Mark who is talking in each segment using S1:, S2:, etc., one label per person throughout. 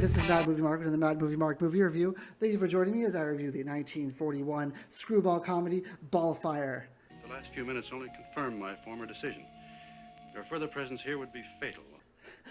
S1: this is Mad Movie Mark with the Mad Movie Mark movie review. Thank you for joining me as I review the 1941 screwball comedy Ballfire.
S2: The last few minutes only confirmed my former decision. Your further presence here would be fatal.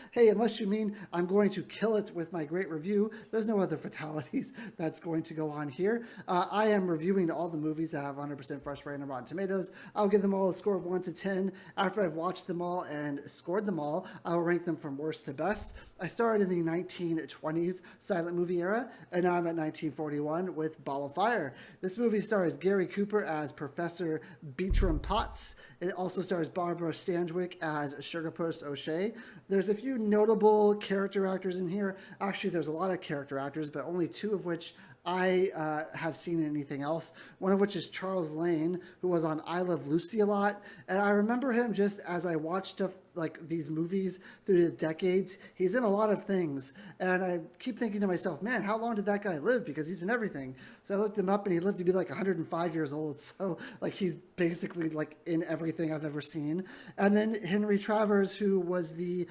S1: Hey, unless you mean I'm going to kill it with my great review, there's no other fatalities that's going to go on here. I am reviewing all the movies that have 100% fresh rating on Rotten Tomatoes. I'll give them all a score of 1 to 10. After I've watched them all and scored them all, I will rank them from worst to best. I started in the 1920s silent movie era, and now I'm at 1941 with Ball of Fire. This movie stars Gary Cooper as Professor Betram Potts. It also stars Barbara Stanwyck as Sugerpuss O'Shea. There's a few notable character actors in here. Actually, there's a lot of character actors, but only two of which I have seen in anything else. One of which is Charles Lane, who was on I Love Lucy a lot. And I remember him just as I watched stuff like these movies through the decades. He's in a lot of things. And I keep thinking to myself, man, how long did that guy live? Because he's in everything. So I looked him up and he lived to be like 105 years old. So like he's basically like in everything I've ever seen. And then Henry Travers, who was the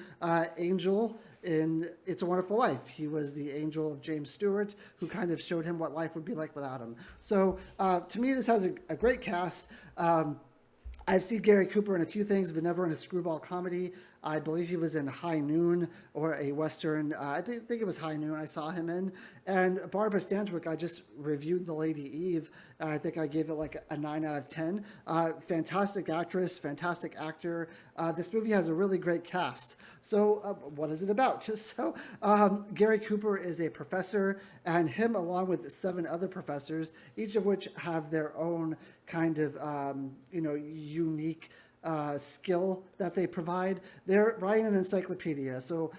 S1: angel in It's a Wonderful Life. He was the angel of James Stewart, who kind of showed him what life would be like without him. So to me, this has a great cast. I've seen Gary Cooper in a few things, but never in a screwball comedy. I believe he was in High Noon or a Western. I think it was High Noon I saw him in. And Barbara Stanwyck, I just reviewed The Lady Eve. And I think I gave it like a 9 out of 10. Fantastic actress, fantastic actor. This movie has a really great cast. So what is it about? So Gary Cooper is a professor, and him along with 7 other professors, each of which have their own kind of, unique skill that they provide. They're writing an encyclopedia. So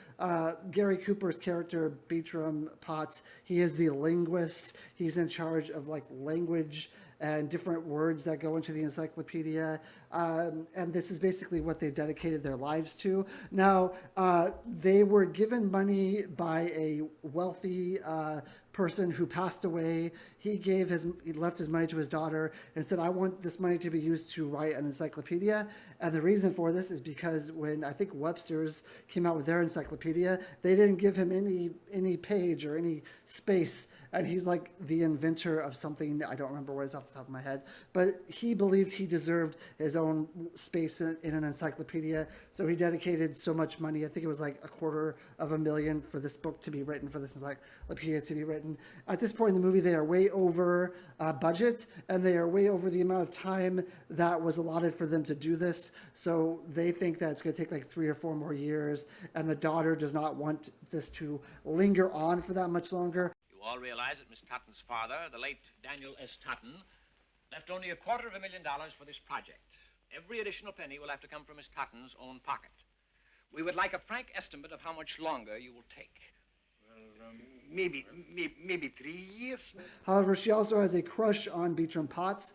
S1: Gary Cooper's character, Betram Potts, he is the linguist. He's in charge of like language and different words that go into the encyclopedia. And this is basically what they've dedicated their lives to. Now, they were given money by a wealthy person who passed away. He left his money to his daughter and said, I want this money to be used to write an encyclopedia. And the reason for this is because when I think Webster's came out with their encyclopedia, they didn't give him any page or any space. And he's like the inventor of something, I don't remember what it's off the top of my head, but he believed he deserved his own space in an encyclopedia. So he dedicated so much money, I think it was like $250,000 for this book to be written, for this encyclopedia to be written. At this point in the movie, they are way over budget, and they are way over the amount of time that was allotted for them to do this. So they think that it's going to take like 3 or 4 more years, and the daughter does not want this to linger on for that much longer.
S3: You all realize that Miss Totten's father, the late Daniel S. Totten, left only $250,000 for this project. Every additional penny will have to come from Miss Totten's own pocket. We would like a frank estimate of how much longer you will take.
S4: Well, maybe 3 years.
S1: However, she also has a crush on Betram Potts.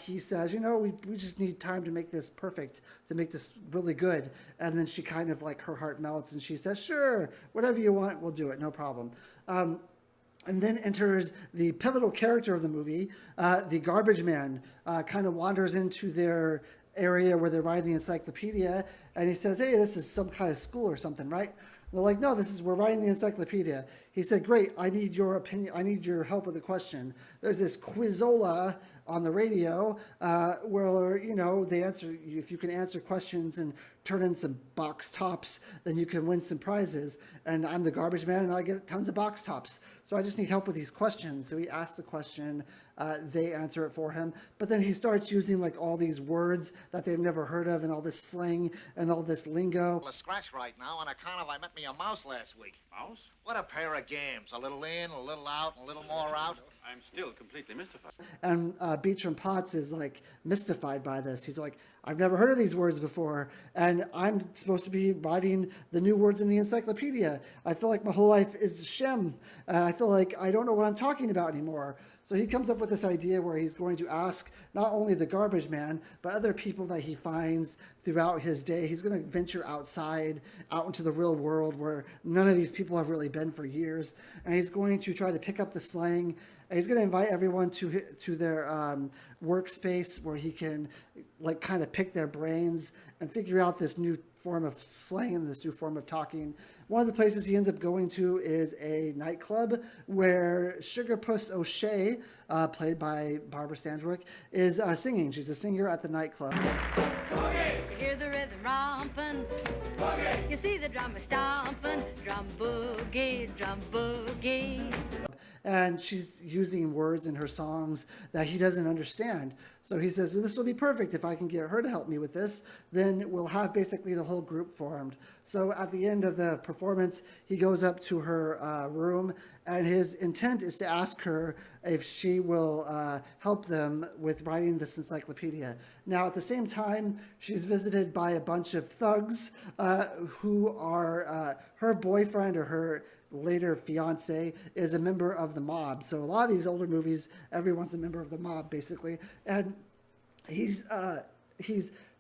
S1: He says, we just need time to make this perfect, to make this really good. And then she kind of like, her heart melts and she says, sure, whatever you want, we'll do it, no problem. And then enters the pivotal character of the movie, the garbage man, kind of wanders into their area where they're writing the encyclopedia, and he says, hey, this is some kind of school or something, right? They're like, no, we're writing the encyclopedia. He said, great, I need your opinion, I need your help with the question. There's this Quizola on the radio where, they answer, if you can answer questions and turn in some box tops, then you can win some prizes. And I'm the garbage man and I get tons of box tops. So I just need help with these questions. So he asks the question, they answer it for him. But then he starts using like all these words that they've never heard of and all this slang and all this lingo.
S4: Well, a scratch right now on account of I met me a mouse last week.
S2: Mouse?
S4: What a pair of games. A little in, a little out, and a little more out.
S2: I'm still completely mystified.
S1: And Betram Potts is like mystified by this. He's like, I've never heard of these words before, and I'm supposed to be writing the new words in the encyclopedia. I feel like my whole life is shem. I feel like I don't know what I'm talking about anymore. So he comes up with this idea where he's going to ask not only the garbage man, but other people that he finds throughout his day. He's going to venture outside, out into the real world where none of these people have really been for years. And he's going to try to pick up the slang. And he's going to invite everyone to their workspace where he can like kind of pick their brains and figure out this new form of slang and this new form of talking. One of the places he ends up going to is a nightclub where Sugerpuss O'Shea, played by Barbara Stanwyck, is singing. She's a singer at the nightclub.
S5: You hear the rhythm romping, you see the drummer stomping, drum boogie, drum boogie.
S1: And she's using words in her songs that he doesn't understand. So he says, well, this will be perfect. If I can get her to help me with this, then we'll have basically the whole group formed. So at the end of the performance, he goes up to her room, and his intent is to ask her if she will help them with writing this encyclopedia. Now, at the same time, she's visited by a bunch of thugs who are her boyfriend or her later fiance is a member of the mob. So a lot of these older movies, everyone's a member of the mob, basically. And he's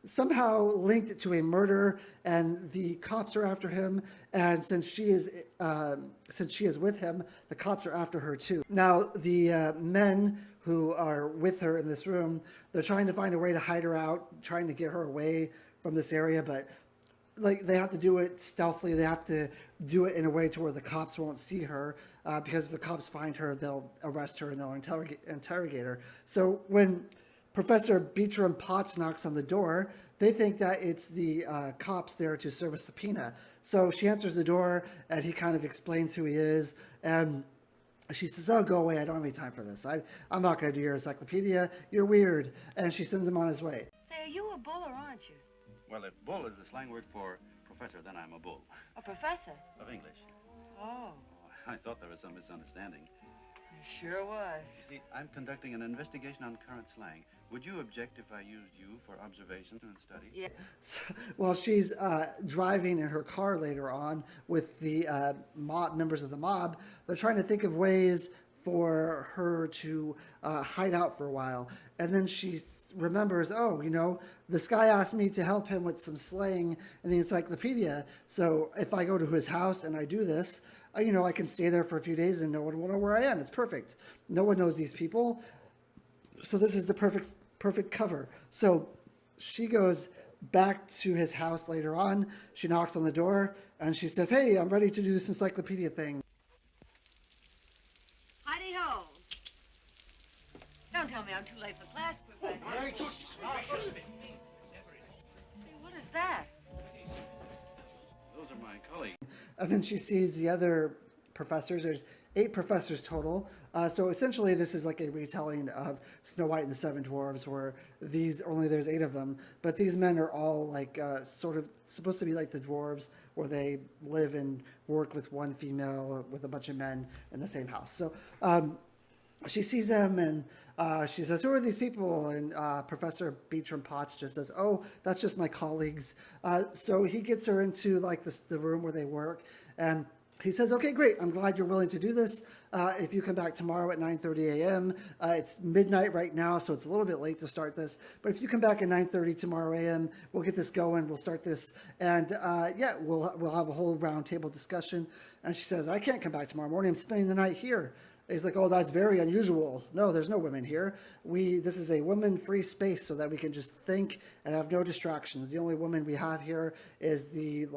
S1: somehow linked to a murder, and the cops are after him. And since she is with him, the cops are after her too. Now, the men who are with her in this room, they're trying to find a way to hide her out, trying to get her away from this area, but like they have to do it stealthily. They have to do it in a way to where the cops won't see her, because if the cops find her, they'll arrest her and they'll interrogate her. So when Professor Betram Potts knocks on the door, they think that it's the cops there to serve a subpoena. So she answers the door, and he kind of explains who he is, and she says, oh, go away. I don't have any time for this. I'm not going to do your encyclopedia. You're weird. And she sends him on his way.
S5: Say, are you a bull or aren't you?
S2: Well, if bull is the slang word for professor, then I'm a bull.
S5: A professor?
S2: Of English.
S5: Oh,
S2: I thought there was some misunderstanding.
S5: there sure was.
S2: You see, I'm conducting an investigation on current slang. Would you object if I used you for observation and study?
S5: Yeah.
S1: So, well, she's driving in her car later on with the members of the mob. They're trying to think of ways for her to hide out for a while. And then she remembers, oh, this guy asked me to help him with some slang in the encyclopedia. So if I go to his house and I do this, I can stay there for a few days and no one will know where I am. It's perfect. No one knows these people. So this is the perfect cover. So she goes back to his house later on. She knocks on the door and she says, hey, I'm ready to do this encyclopedia thing.
S5: Hidey-ho. Don't tell me I'm too late for class, Professor. Say, what is that?
S2: Those are my colleagues.
S1: And then she sees the other professors. There's 8 professors total. So essentially, this is like a retelling of Snow White and the Seven Dwarfs, where there's 8 of them. But these men are all like sort of supposed to be like the dwarves, where they live and work with one female with a bunch of men in the same house. So she sees them and she says, who are these people? And Professor Betram Potts just says, oh, that's just my colleagues. So he gets her into like the room where they work, and he says, okay, great. I'm glad you're willing to do this. If you come back tomorrow at 9:30 a.m., it's midnight right now, so it's a little bit late to start this. But if you come back at 9:30 tomorrow a.m., we'll get this going. We'll start this. And yeah, we'll have a whole round table discussion. And she says, I can't come back tomorrow morning. I'm spending the night here. He's like, oh, that's very unusual. No, there's no women here. This is a women-free space so that we can just think and have no distractions. The only woman we have here is the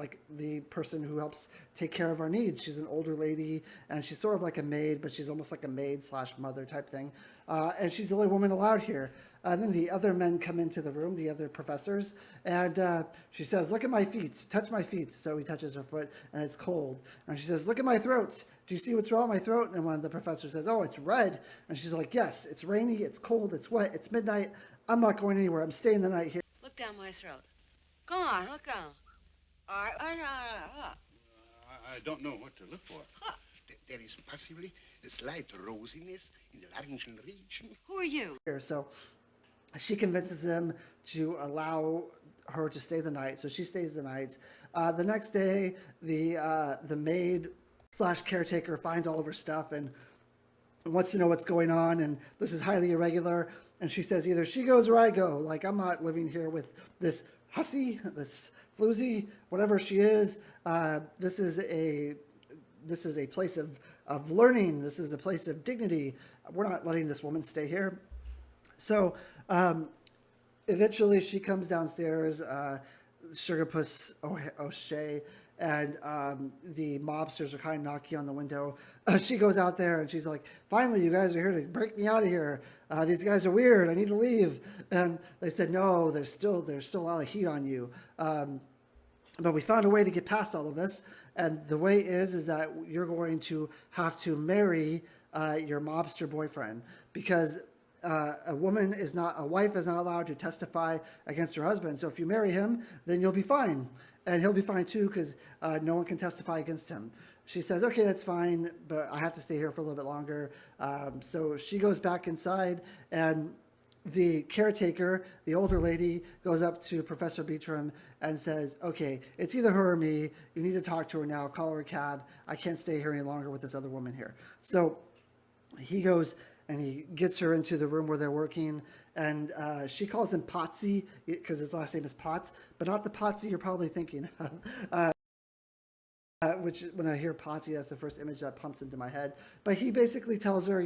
S1: person who helps take care of our needs. She's an older lady, and she's sort of like a maid, but she's almost like a maid/mother type thing. And she's the only woman allowed here. And then the other men come into the room, the other professors, and she says, look at my feet, touch my feet. So he touches her foot, and it's cold. And she says, look at my throat. Do you see what's wrong with my throat? And one of the professors says, oh, it's red. And she's like, yes, it's rainy, it's cold, it's wet, it's midnight. I'm not going anywhere. I'm staying the night here.
S5: Look down my throat. Go on, look down. All right,
S2: I don't know what to look for.
S6: There is possibly a slight rosiness in the laryngeal region.
S5: Who are you?
S1: So she convinces him to allow her to stay the night. So she stays the night. The next day, the maid/caretaker finds all of her stuff and wants to know what's going on. And this is highly irregular. And she says, either she goes or I go. Like, I'm not living here with this hussy, this floozy, whatever she is. This is a place of learning. This is a place of dignity. We're not letting this woman stay here. So eventually she comes downstairs. Sugerpuss O'Shea, and the mobsters are kind of knocking on the window. She goes out there and she's like, "Finally, you guys are here to break me out of here. These guys are weird. I need to leave." And they said, "No, there's still a lot of heat on you. But we found a way to get past all of this, and the way is that you're going to have to marry your mobster boyfriend, because a wife is not allowed to testify against her husband. So if you marry him, then you'll be fine, and he'll be fine too, because no one can testify against him." She says, "Okay, that's fine, but I have to stay here for a little bit longer." So she goes back inside, and the caretaker, the older lady, goes up to Professor Betram and says, "Okay, it's either her or me. You need to talk to her now. Call her a cab. I can't stay here any longer with this other woman here." So he goes and he gets her into the room where they're working, and she calls him Potsy because his last name is Potts, but not the Potsy you're probably thinking of. Which, when I hear Potsy, that's the first image that pumps into my head. But he basically tells her,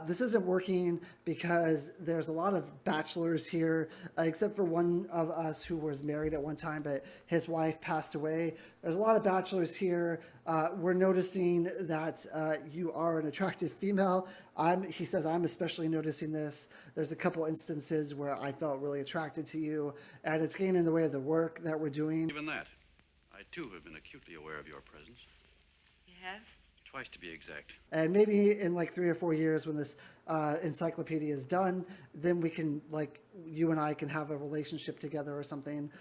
S1: this isn't working because there's a lot of bachelors here, except for one of us who was married at one time, but his wife passed away. There's a lot of bachelors here. We're noticing that you are an attractive female. He says, "I'm especially noticing this. There's a couple instances where I felt really attracted to you, and it's getting in the way of the work that we're doing."
S2: Even that. I, too, have been acutely aware of your presence.
S5: You have?
S2: Twice, to be exact.
S1: And maybe in like 3 or 4 years, when this encyclopedia is done, then we can, you and I can have a relationship together or something,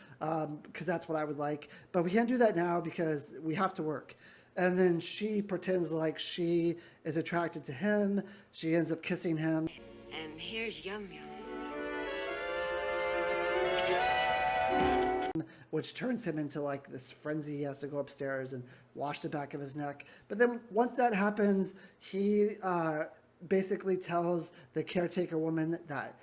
S1: because that's what I would like. But we can't do that now because we have to work. And then she pretends like she is attracted to him. She ends up kissing him.
S5: And here's Yum Yum.
S1: Which turns him into this frenzy. He has to go upstairs and wash the back of his neck. But then once that happens, he basically tells the caretaker woman that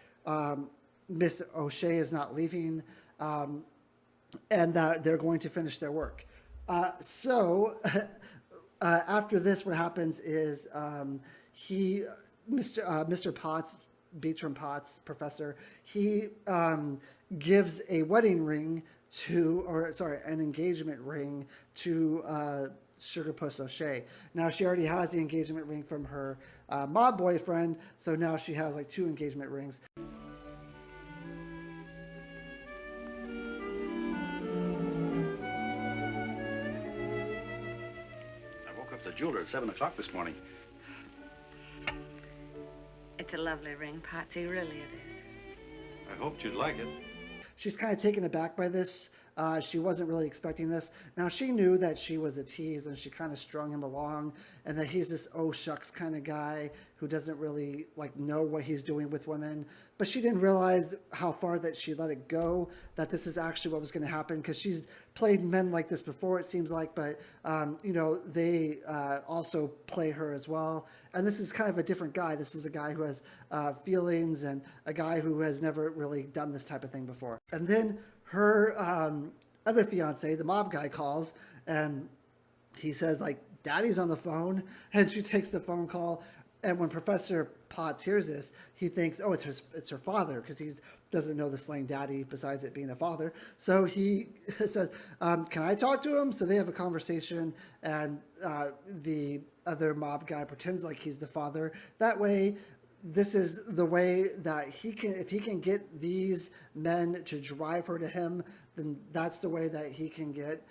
S1: Miss O'Shea is not leaving, and that they're going to finish their work. So after this, what happens is Mr. Potts, Betram Potts, professor, he gives a wedding ring an engagement ring to Sugerpuss O'Shea. Now, she already has the engagement ring from her mob boyfriend, so now she has 2 engagement rings.
S2: I woke up at the jeweler at 7 o'clock this morning.
S5: It's a lovely ring, Potsy. Really it is.
S2: I hoped you'd like it.
S1: She's kind of taken aback by this. She wasn't really expecting this. Now, she knew that she was a tease, and she kind of strung him along, and that he's this oh shucks kind of guy who doesn't really know what he's doing with women. But she didn't realize how far that she let it go, that this is actually what was going to happen, because she's played men like this before, it seems like, but they also play her as well. And this is kind of a different guy. This is a guy who has feelings, and a guy who has never really done this type of thing before. And then her other fiance, the mob guy, calls, and he says, "Daddy's on the phone," and she takes the phone call. And when Professor Potts hears this, he thinks, "Oh, it's her father," because he doesn't know the slang "daddy" besides it being a father. So he says, "Can I talk to him?" So they have a conversation, and the other mob guy pretends like he's the father. That way, this is the way that if he can get these men to drive her to him, then that's the way that he can get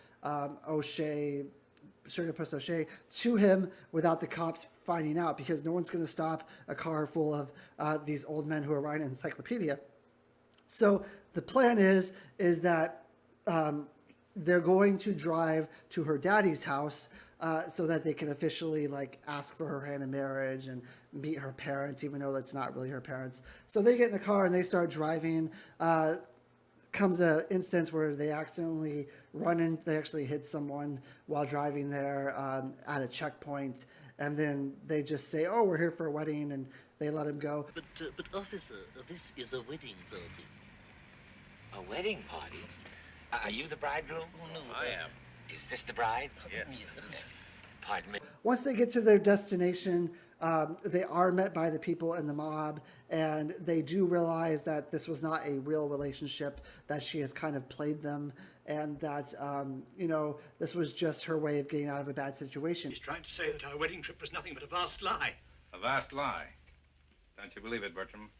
S1: Sugarpuss O'Shea to him without the cops finding out, because no one's going to stop a car full of these old men who are writing an encyclopedia. So the plan is that they're going to drive to her daddy's house so that they can officially ask for her hand in marriage and meet her parents, even though that's not really her parents. So they get in a car and they start driving. Comes an instance where they accidentally they actually hit someone while driving there at a checkpoint, and then they just say, "Oh, we're here for a wedding," and they let him go.
S7: But officer, this is a wedding party.
S8: A wedding party? Are you the bridegroom?
S7: Oh, no,
S3: I am.
S8: Is this the bride?
S7: Yes.
S8: Pardon me.
S1: Once they get to their destination, They are met by the people in the mob, and they do realize that this was not a real relationship, that she has kind of played them, and that, this was just her way of getting out of a bad situation.
S9: He's trying to say that our wedding trip was nothing but a vast lie.
S10: A vast lie. Don't you believe it, Bertram?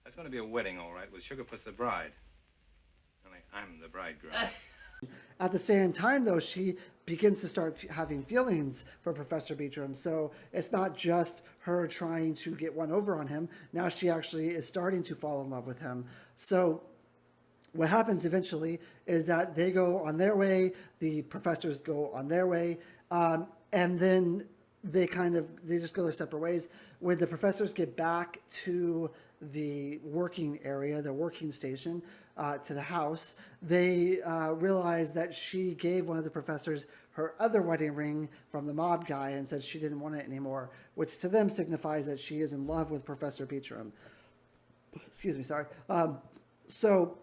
S10: There's going to be a wedding, all right, with Sugarpuss the bride. Only I'm the bridegroom.
S1: At the same time, though, she begins to start having feelings for Professor Betram. So it's not just her trying to get one over on him. Now she actually is starting to fall in love with him. So what happens eventually is that they go on their way, the professors go on their way, and then they just go their separate ways. When the professors get back to the working area, their working station, to the house, they realize that she gave one of the professors her other wedding ring from the mob guy and said she didn't want it anymore, which to them signifies that she is in love with Professor Betram. Excuse me, sorry. So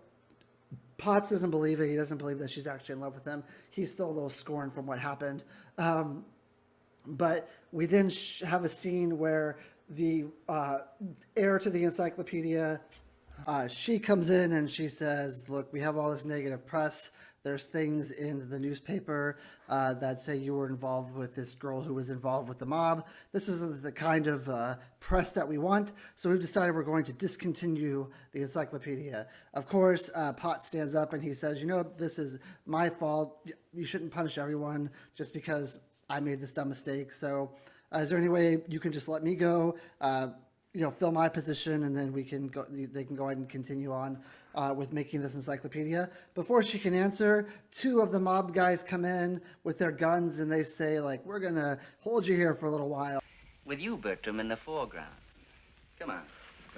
S1: Potts doesn't believe it. He doesn't believe that she's actually in love with him. He's still a little scorned from what happened. But we then have a scene where the heir to the Encyclopedia, she comes in and she says, look, we have all this negative press. There's things in the newspaper that say you were involved with this girl who was involved with the mob. This isn't the kind of press that we want, so we've decided we're going to discontinue the Encyclopedia. Of course, Potts stands up and he says, this is my fault. You shouldn't punish everyone just because I made this dumb mistake. So is there any way you can just let me go, fill my position, and then they can go ahead and continue on with making this encyclopedia? Before she can answer, two of the mob guys come in with their guns and they say, we're going to hold you here for a little while.
S8: With you, Bertram, in the foreground. Come on.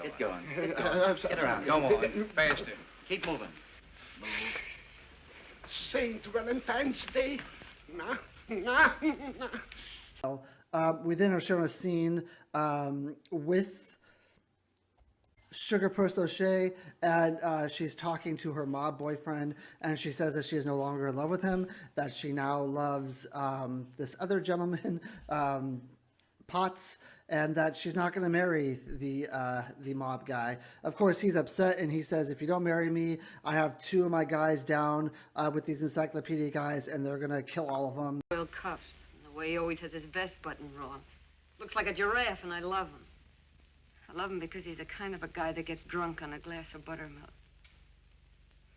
S8: Get going.
S10: Get around. Go on. Faster.
S8: Keep moving. Move.
S6: Saint Valentine's Day. Nah.
S1: We then are shown a scene with Sugerpuss O'Shea, and she's talking to her mob boyfriend, and she says that she is no longer in love with him, that she now loves this other gentleman, Potts, and that she's not going to marry the mob guy. Of course, he's upset, and he says, if you don't marry me, I have two of my guys down with these encyclopedia guys, and they're going to kill all of them.
S11: Royal cuffs, and the way he always has his vest button wrong. Looks like a giraffe, and I love him. I love him because he's the kind of a guy that gets drunk on a glass of buttermilk.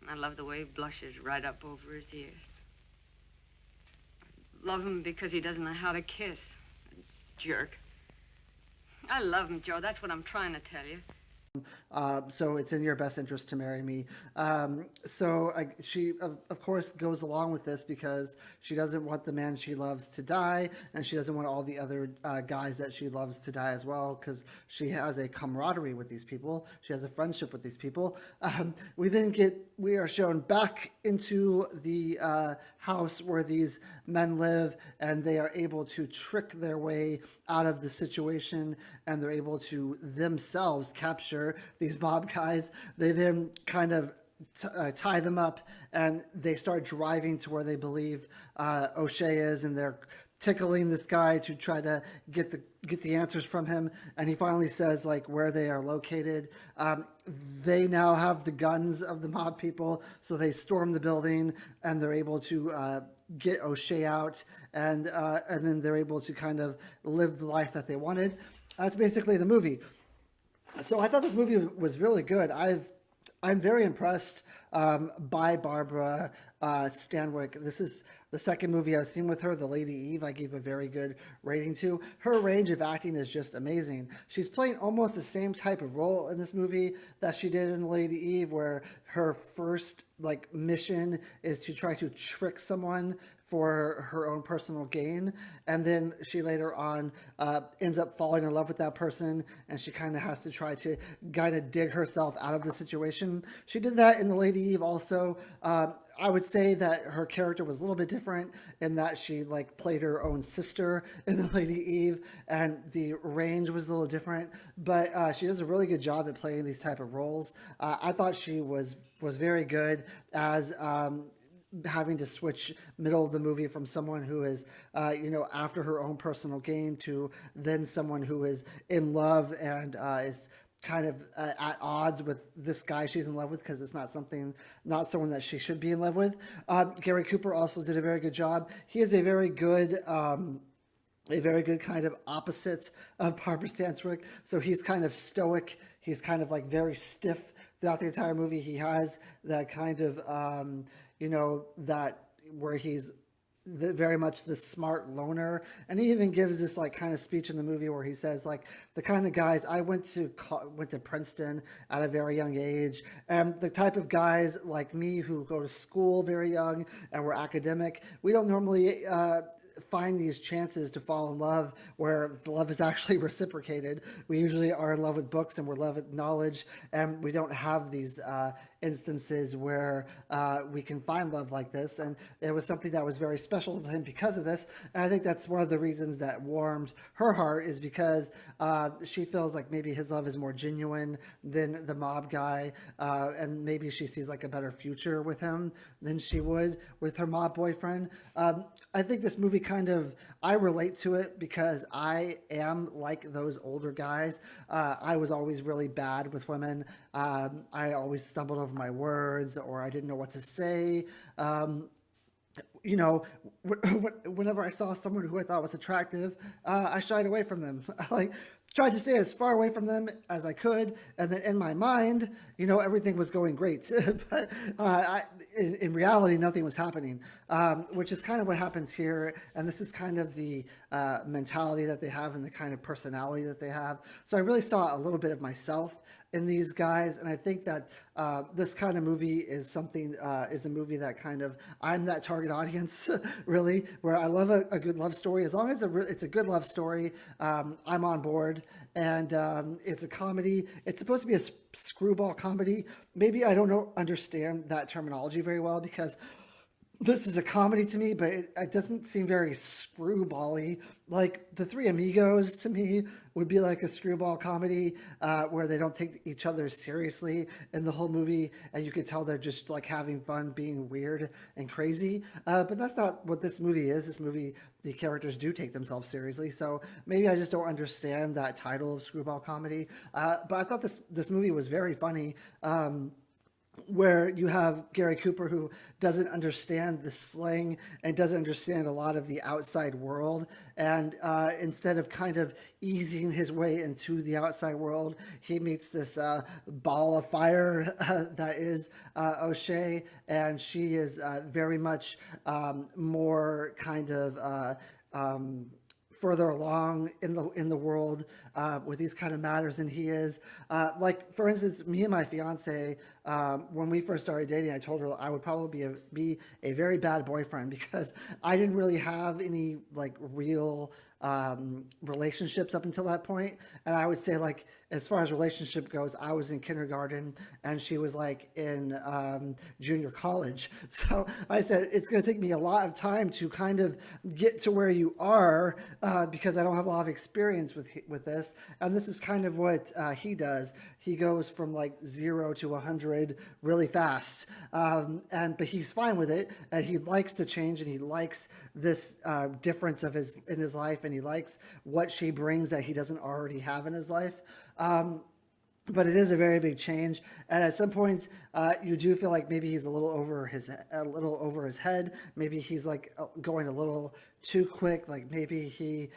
S11: And I love the way he blushes right up over his ears. I love him because he doesn't know how to kiss. Jerk. I love him, Joe. That's what I'm trying to tell you.
S1: So it's in your best interest to marry me. She, of course, goes along with this because she doesn't want the man she loves to die, and she doesn't want all the other guys that she loves to die as well, because she has a camaraderie with these people. She has a friendship with these people. We are shown back into the house where these men live, and they are able to trick their way out of the situation, and they're able to themselves capture these mob guys. They then kind of tie them up, and they start driving to where they believe O'Shea is, and they're tickling this guy to try to get the answers from him, and he finally says where they are located. They now have the guns of the mob people, so they storm the building, and they're able to get O'Shea out, and then they're able to kind of live the life that they wanted. That's basically the movie. So I thought this movie was really good. I'm very impressed by Barbara Stanwyck. This is the second movie I've seen with her, The Lady Eve. I gave a very good rating to. Her range of acting is just amazing. She's playing almost the same type of role in this movie that she did in The Lady Eve, where her first mission is to try to trick someone for her own personal gain, and then she later on ends up falling in love with that person, and she kind of has to try to dig herself out of the situation. She did that in The Lady Eve also. I would say that her character was a little bit different in that she played her own sister in The Lady Eve, and the range was a little different, but she does a really good job at playing these type of roles. I thought she was very good as having to switch middle of the movie from someone who is, after her own personal gain to then someone who is in love and is kind of at odds with this guy she's in love with because it's not someone that she should be in love with. Gary Cooper also did a very good job. He is a very good kind of opposite of Barbara Stanwyck. So he's kind of stoic. He's kind of like very stiff throughout the entire movie. He has that kind of, that where he's very much the smart loner. And he even gives this like kind of speech in the movie where he says like, the kind of guys, I went to Princeton at a very young age, and the type of guys like me who go to school very young and we're academic, we don't normally find these chances to fall in love where the love is actually reciprocated. We usually are in love with books and we're in love with knowledge, and we don't have these instances where we can find love like this. And it was something that was very special to him because of this. And I think that's one of the reasons that warmed her heart, is because she feels like maybe his love is more genuine than the mob guy, and maybe she sees like a better future with him than she would with her mob boyfriend. I think this movie I relate to it because I am like those older guys. I was always really bad with women. I always stumbled over my words, or I didn't know what to say. Whenever I saw someone who I thought was attractive, I shied away from them. Tried to stay as far away from them as I could, and then in my mind, everything was going great. But in reality, nothing was happening, which is kind of what happens here. And this is kind of the mentality that they have and the kind of personality that they have. So I really saw a little bit of myself in these guys, and I think that this kind of movie is a movie that kind of, I'm that target audience, really, where I love a good love story. As long as it's a good love story, I'm on board. And it's a comedy. It's supposed to be a screwball comedy. Maybe I don't understand that terminology very well, because this is a comedy to me, but it doesn't seem very screwball-y. Like The Three Amigos to me would be like a screwball comedy where they don't take each other seriously in the whole movie, and you could tell they're just like having fun being weird and crazy. But that's not what this movie is. This movie, the characters do take themselves seriously. So maybe I just don't understand that title of screwball comedy. But I thought this movie was very funny. Where you have Gary Cooper, who doesn't understand the slang and doesn't understand a lot of the outside world. And instead of kind of easing his way into the outside world, he meets this ball of fire that is O'Shea. And she is very much more kind of further along in the world with these kind of matters than he is. Like, for instance, me and my fiance, when we first started dating, I told her I would probably be a very bad boyfriend because I didn't really have any like real relationships up until that point. And I would say, like, as far as relationship goes, I was in kindergarten and she was like in junior college. So I said, it's going to take me a lot of time to kind of get to where you are because I don't have a lot of experience with this. And this is kind of what he does. He goes from like 0 to 100 really fast. But he's fine with it, and he likes to change, and he likes this difference in his life, and he likes what she brings that he doesn't already have in his life. But it is a very big change, and at some points, you do feel like maybe he's a little over his head. Maybe he's like going a little too quick. Like maybe he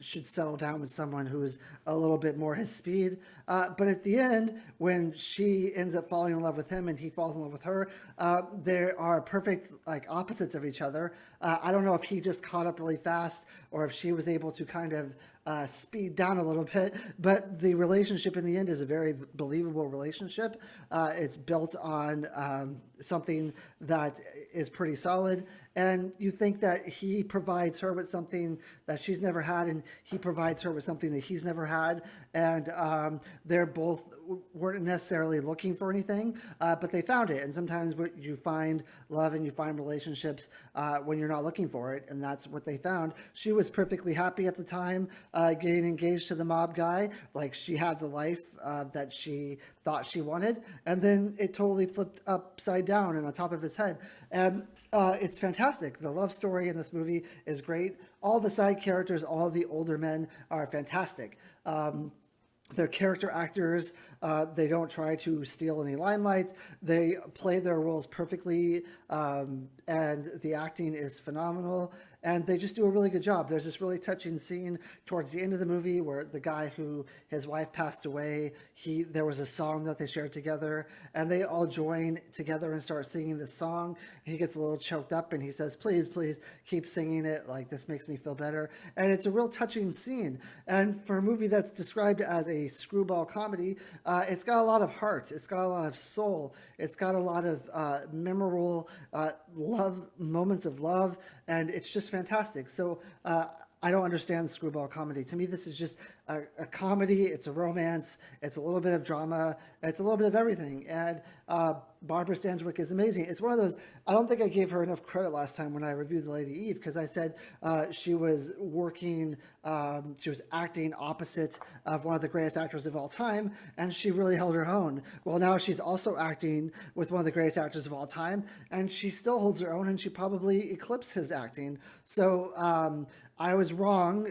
S1: should settle down with someone who's a little bit more his speed. But at the end, when she ends up falling in love with him and he falls in love with her, there are perfect like opposites of each other. I don't know if he just caught up really fast or if she was able to kind of speed down a little bit, but the relationship in the end is a very believable relationship. It's built on something that is pretty solid, and you think that he provides her with something that she's never had, and he provides her with something that he's never had, and they're both weren't necessarily looking for anything, but they found it. And sometimes you find love and you find relationships when you're not looking for it, and that's what they found. She was perfectly happy at the time getting engaged to the mob guy. Like, she had the life that she thought she wanted, and then it totally flipped upside down and on top of his head. And it's fantastic. The love story in this movie is great. All the side characters, all the older men are fantastic. They're character actors. They don't try to steal any limelight. They play their roles perfectly, and the acting is phenomenal. And they just do a really good job. There's this really touching scene towards the end of the movie where the guy who his wife passed away, there was a song that they shared together, and they all join together and start singing this song. He gets a little choked up and he says, please, please keep singing it. Like, this makes me feel better. And it's a real touching scene. And for a movie that's described as a screwball comedy, it's got a lot of heart. It's got a lot of soul. It's got a lot of memorable moments of love, and it's just fantastic. So I don't understand screwball comedy. To me, this is just a comedy. It's a romance. It's a little bit of drama. It's a little bit of everything. And Barbara Stanwyck is amazing. It's one of those, I don't think I gave her enough credit last time when I reviewed The Lady Eve, because I said she was acting opposite of one of the greatest actors of all time, and she really held her own. Well, now she's also acting with one of the greatest actors of all time, and she still holds her own, and she probably eclipsed his acting. So I was wrong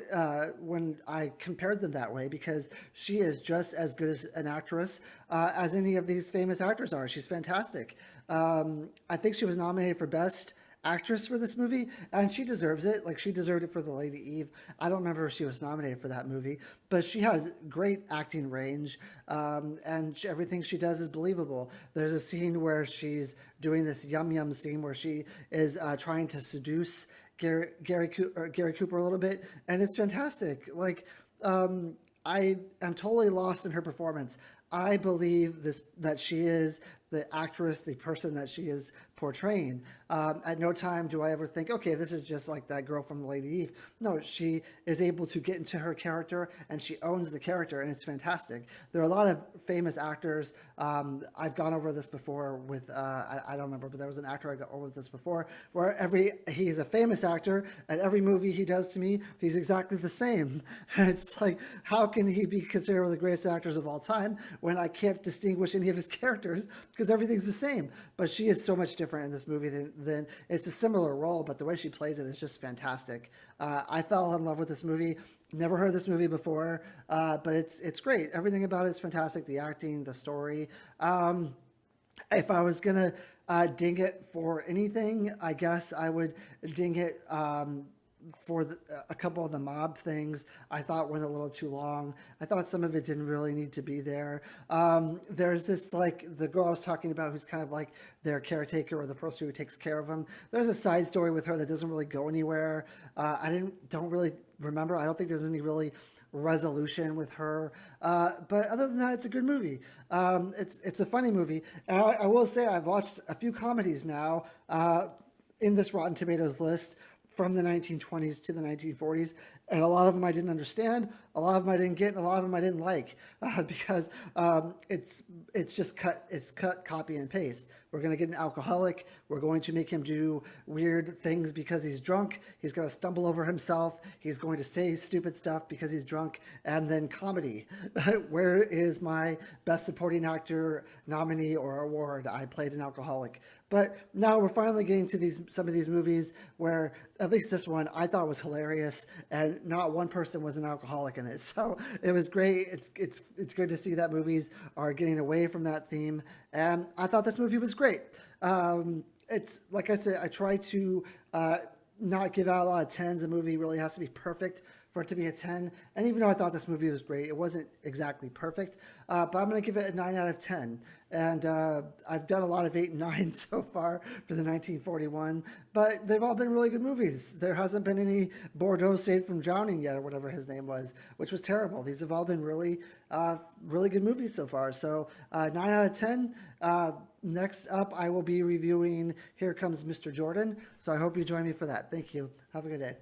S1: when I compared them that way, because she is just as good as an actress as any of these famous actors are. She's fantastic. I think she was nominated for Best Actress for this movie, and she deserves it. Like, she deserved it for The Lady Eve. I don't remember if she was nominated for that movie, but she has great acting range, and everything she does is believable. There's a scene where she's doing this yum scene where she is trying to seduce Gary Cooper a little bit, and it's fantastic. Like, I am totally lost in her performance. I believe that she is the actress, the person that she is portraying. At no time do I ever think, okay, this is just like that girl from The Lady Eve. No, she is able to get into her character, and she owns the character, and it's fantastic. There are a lot of famous actors. I've gone over this before with, I don't remember, but there was an actor I got over with this before, where he's a famous actor, and every movie he does to me, he's exactly the same. And it's like, how can he be considered one of the greatest actors of all time when I can't distinguish any of his characters, because everything's the same? But she is so much different in this movie than it's a similar role, but the way she plays it is just fantastic. I fell in love with this movie. Never heard this movie before, but it's great. Everything about it is fantastic. The acting, the story. If I was gonna ding it for anything, I guess I would ding it for a couple of the mob things. I thought went a little too long. I thought some of it didn't really need to be there. There's this, like, the girl I was talking about who's kind of like their caretaker or the person who takes care of them. There's a side story with her that doesn't really go anywhere. Don't really remember. I don't think there's any really resolution with her. But other than that, it's a good movie. It's a funny movie. And I will say I've watched a few comedies now in this Rotten Tomatoes list, from the 1920s to the 1940s, and a lot of them I didn't understand, a lot of them I didn't get, and a lot of them I didn't like, because it's cut, copy, and paste. We're going to get an alcoholic. We're going to make him do weird things because he's drunk. He's going to stumble over himself. He's going to say stupid stuff because he's drunk. And then comedy. Where is my Best Supporting Actor nominee or award? I played an alcoholic. But now we're finally getting to some of these movies where, at least this one, I thought was hilarious, and not one person was an alcoholic in it. So it was great. It's good to see that movies are getting away from that theme, and I thought this movie was great. It's like I said, I try to not give out a lot of 10s. A movie really has to be perfect for it to be a 10. And even though I thought this movie was great, it wasn't exactly perfect. But I'm going to give it a 9 out of 10. And I've done a lot of 8 and 9 so far for the 1941. But they've all been really good movies. There hasn't been any Bordeaux saved from drowning yet, or whatever his name was, which was terrible. These have all been really, really good movies so far. So 9 out of 10. Next up, I will be reviewing Here Comes Mr. Jordan. So I hope you join me for that. Thank you. Have a good day.